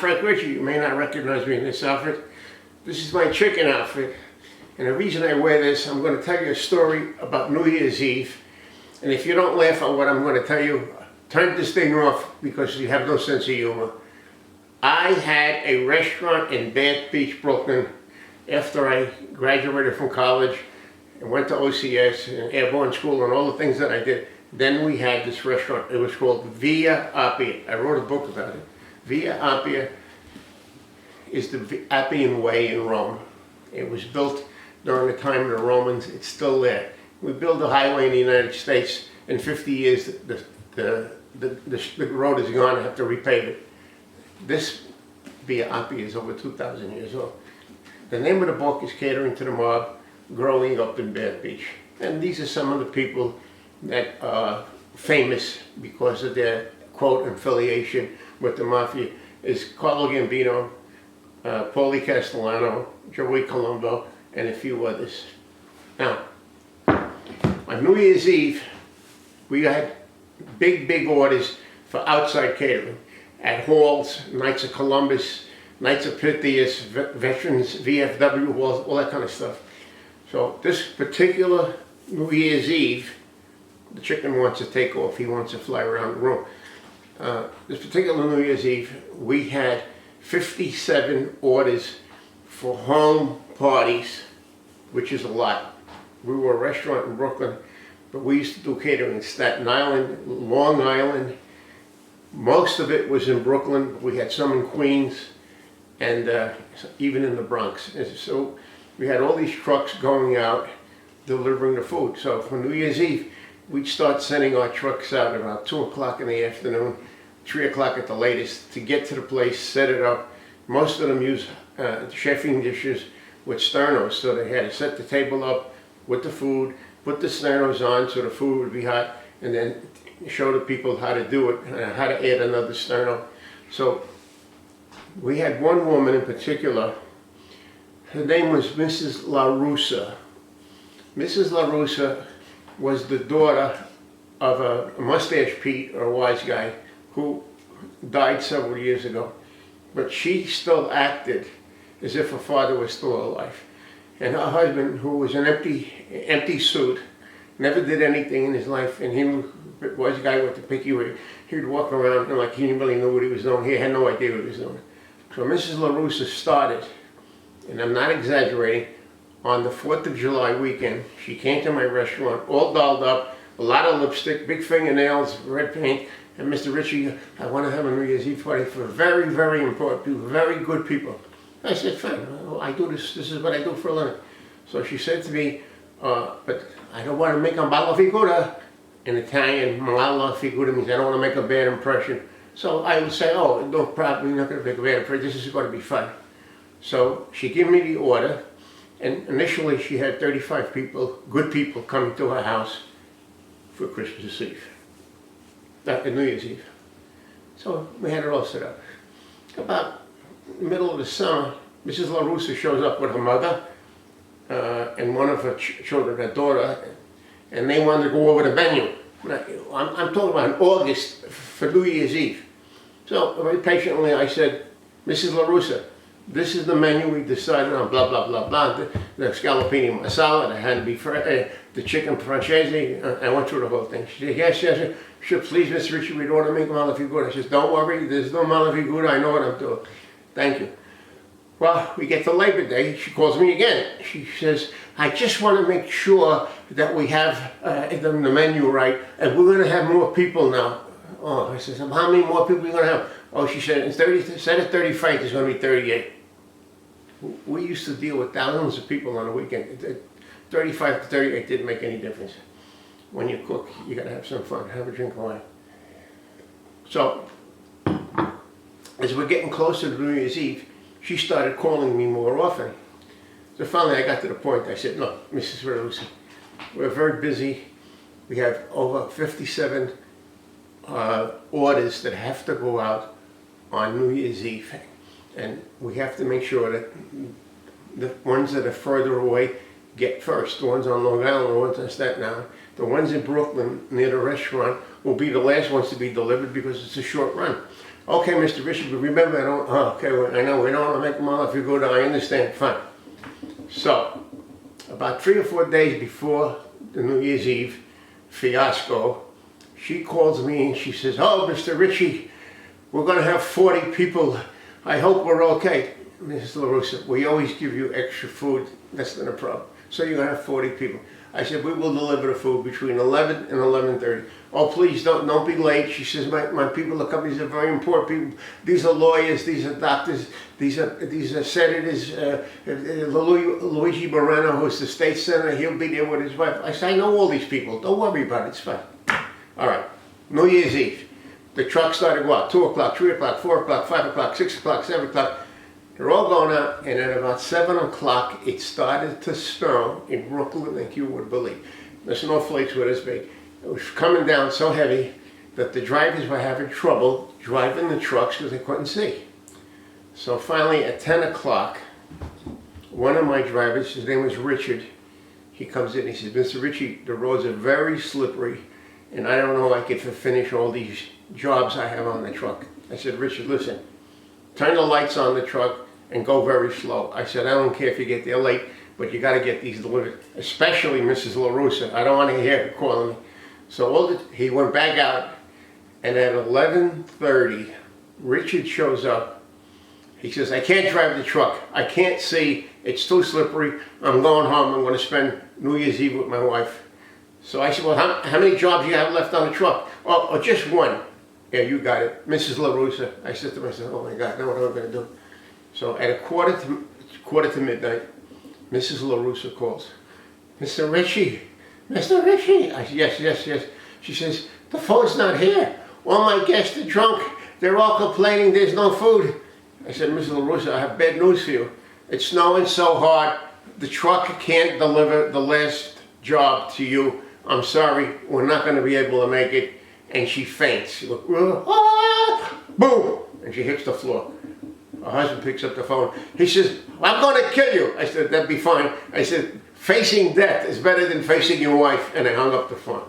Frank Ritchie. You may not recognize me in this outfit. This is my chicken outfit. And the reason I wear this, I'm going to tell you a story about New Year's Eve. And if you don't laugh at what I'm going to tell you, turn this thing off because you have no sense of humor. I had a restaurant in Bath Beach, Brooklyn, after I graduated from college and went to OCS and Airborne School and all the things that I did. Then we had this restaurant. It was called Via Appia. I wrote a book about it. Via Appia is the Appian Way in Rome. It was built during the time of the Romans. It's still there. We built a highway in the United States. In 50 years, the road is gone. I have to repave it. This Via Appia is over 2,000 years old. The name of the book is Catering to the Mob, Growing Up in Bath Beach. And these are some of the people that are famous because of their, quote, affiliation with the mafia. Is Carlo Gambino, Paulie Castellano, Joey Colombo, and a few others. Now, on New Year's Eve, we had big orders for outside catering at halls, Knights of Columbus, Knights of Pythias, Veterans, VFW halls, all that kind of stuff. So this particular New Year's Eve, the chicken wants to take off. He wants to fly around the room. This particular New Year's Eve, we had 57 orders for home parties, which is a lot. We were a restaurant in Brooklyn, but we used to do catering in Staten Island, Long Island. Most of it was in Brooklyn. We had some in Queens and even in the Bronx. And so we had all these trucks going out delivering the food. So for New Year's Eve, we'd start sending our trucks out about 2 o'clock in the afternoon, 3 o'clock at the latest, to get to the place, set it up. Most of them use chefing dishes with sternos, so they had to set the table up with the food, put the sternos on so the food would be hot, and then show the people how to do it, how to add another sterno. So we had one woman in particular. Her name was Mrs. La Russa. Mrs. La Russa was the daughter of a Mustache Pete, or a wise guy, who died several years ago. But she still acted as if her father was still alive. And her husband, who was an empty suit, never did anything in his life, and he was a guy with the picky way. He'd walk around and like he didn't really know what he was doing. He had no idea what he was doing. So Mrs. La Russa started, and I'm not exaggerating, on the 4th of July weekend. She came to my restaurant, all dolled up, a lot of lipstick, big fingernails, red paint, and Mr. Ritchie, I want to have a New Year's Eve party for very important people, very good people. I said, fine, I do this is what I do for a living. So she said to me, but I don't want to make a mala figura. In Italian, mala figura means I don't want to make a bad impression. So I would say, oh, no problem, you're not going to make a bad impression, this is going to be fun. So she gave me the order, and initially she had 35 people, good people, coming to her house for Christmas Eve, New Year's Eve. So we had it all set up. About the middle of the summer, Mrs. La Russa shows up with her mother and one of her children, her daughter, and they wanted to go over the menu. I'm talking about in August for New Year's Eve. So very patiently I said, Mrs. La Russa, this is the menu we decided on, blah, blah, blah, blah. The scallopini masala, that had to be the chicken francese. I went through the whole thing. She said, yes. She said, please, Mr. Ritchie, we'd order make mala figura. I said, don't worry, there's no mala figura. I know what I'm doing. Thank you. Well, we get to Labor Day. She calls me again. She says, I just want to make sure that we have the menu right, and we're going to have more people now. Oh, I said, how many more people are we going to have? Oh, she said, instead of 35, there's going to be 38. We used to deal with thousands of people on a weekend. 35 to 38 didn't make any difference. When you cook, you got to have some fun, have a drink of wine. So, as we're getting closer to New Year's Eve, she started calling me more often. So finally I got to the point, I said, look, Mrs. La Russa, we're very busy. We have over 57 orders that have to go out on New Year's Eve. And we have to make sure that the ones that are further away get first. The ones on Long Island, the ones on Staten Island. The ones in Brooklyn near the restaurant will be the last ones to be delivered because it's a short run. Okay, Mr. Richie, but remember, I don't, oh, okay, well, I know, we don't want to make them all if you go down, I understand, fine. So, about 3 or 4 days before the New Year's Eve fiasco, she calls me and she says, oh, Mr. Richie, we're going to have 40 people. I hope we're okay. Mrs. LaRussa, we always give you extra food. That's not a problem. So you're going to have 40 people. I said, we will deliver the food between 11 and 11:30. Oh, please don't be late. She says, my people are coming. These are very important people. These are lawyers. These are doctors. These are senators. Luigi Moreno, who's the state senator, he'll be there with his wife. I said, I know all these people. Don't worry about it. It's fine. All right. New Year's Eve. The truck started what? 2 o'clock, 3 o'clock, 4 o'clock, 5 o'clock, 6 o'clock, 7 o'clock. They're all going out, and at about 7 o'clock, it started to snow in Brooklyn, like you would believe. The snowflakes were this big. It was coming down so heavy that the drivers were having trouble driving the trucks because they couldn't see. So finally, at 10 o'clock, one of my drivers, his name was Richard, he comes in, he says, Mr. Richie, the roads are very slippery, and I don't know if I could finish all these jobs I have on the truck. I said, Richard, listen, turn the lights on the truck and go very slow. I said, I don't care if you get there late, but you got to get these delivered, especially Mrs. LaRussa. I don't want to hear her calling me. So he went back out, and at 11:30, Richard shows up. He says, I can't drive the truck. I can't see. It's too slippery. I'm going home. I'm going to spend New Year's Eve with my wife. So I said, well, how many jobs do you have left on the truck? Oh, just one. Yeah, you got it. Mrs. LaRussa. I said to myself, oh my God, now what am I going to do? So at a quarter to midnight, Mrs. LaRussa calls. Mr. Richie, Mr. Richie. I said, yes. She says, the phone's not here. All my guests are drunk. They're all complaining there's no food. I said, Mrs. LaRussa, I have bad news for you. It's snowing so hard, the truck can't deliver the last job to you. I'm sorry, we're not going to be able to make it. And she faints. She goes, boom, and she hits the floor. Her husband picks up the phone. He says, I'm going to kill you. I said, that'd be fine. I said, facing death is better than facing your wife. And I hung up the phone.